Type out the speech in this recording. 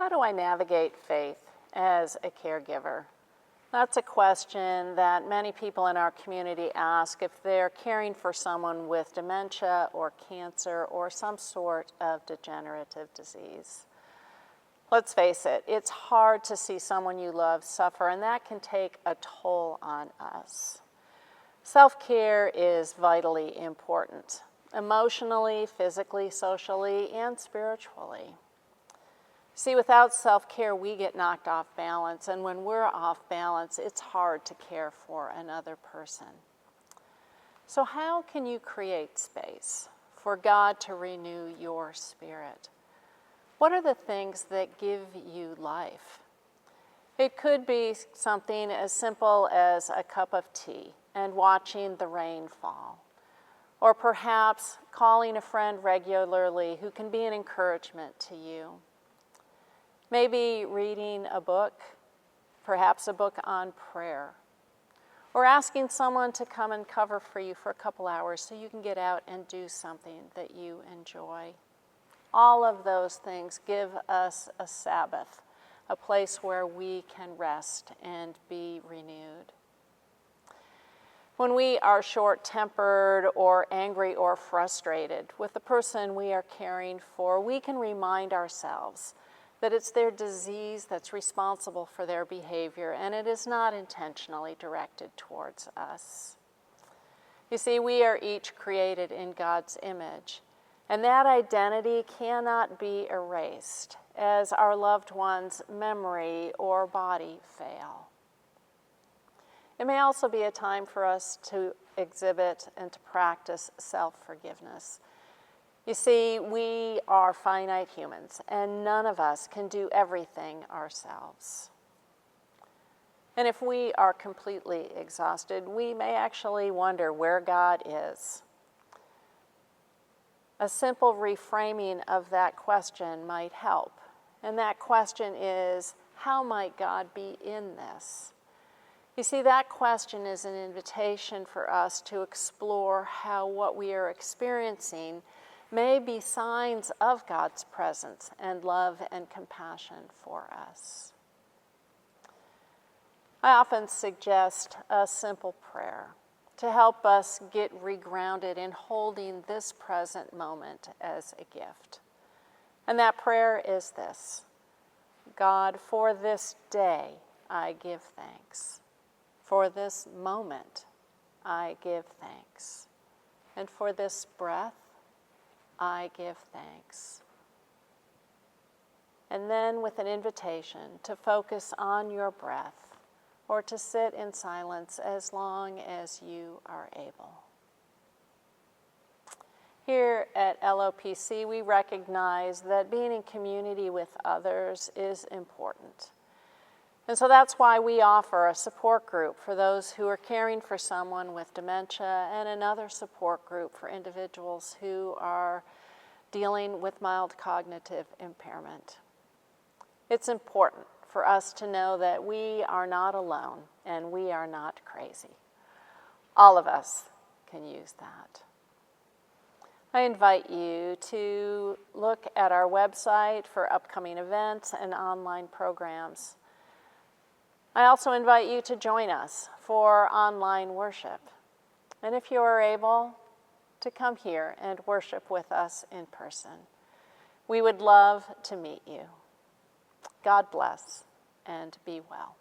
How do I navigate faith as a caregiver? That's a question that many people in our community ask if they're caring for someone with dementia or cancer or some sort of degenerative disease. Let's face it, it's hard to see someone you love suffer, and that can take a toll on us. Self-care is vitally important, emotionally, physically, socially, and spiritually. See, without self-care, we get knocked off balance, and when we're off balance, it's hard to care for another person. So how can you create space for God to renew your spirit? What are the things that give you life? It could be something as simple as a cup of tea and watching the rain fall, or perhaps calling a friend regularly who can be an encouragement to you. Maybe reading a book, perhaps a book on prayer, or asking someone to come and cover for you for a couple hours so you can get out and do something that you enjoy. All of those things give us a Sabbath, a place where we can rest and be renewed. When we are short-tempered or angry or frustrated with the person we are caring for, we can remind ourselves that it's their disease that's responsible for their behavior, and it is not intentionally directed towards us. You see, we are each created in God's image, and that identity cannot be erased as our loved one's memory or body fail. It may also be a time for us to exhibit and to practice self-forgiveness. You see, we are finite humans, and none of us can do everything ourselves. And if we are completely exhausted, we may actually wonder where God is. A simple reframing of that question might help. And that question is, how might God be in this? You see, that question is an invitation for us to explore how what we are experiencing may be signs of God's presence and love and compassion for us. I often suggest a simple prayer to help us get regrounded in holding this present moment as a gift. And that prayer is this: God, for this day I give thanks. For this moment I give thanks. And for this breath I give thanks. And then with an invitation to focus on your breath or to sit in silence as long as you are able. Here at LOPC, we recognize that being in community with others is important. And so that's why we offer a support group for those who are caring for someone with dementia and another support group for individuals who are dealing with mild cognitive impairment. It's important for us to know that we are not alone and we are not crazy. All of us can use that. I invite you to look at our website for upcoming events and online programs. I also invite you to join us for online worship. And if you are able, to come here and worship with us in person. We would love to meet you. God bless and be well.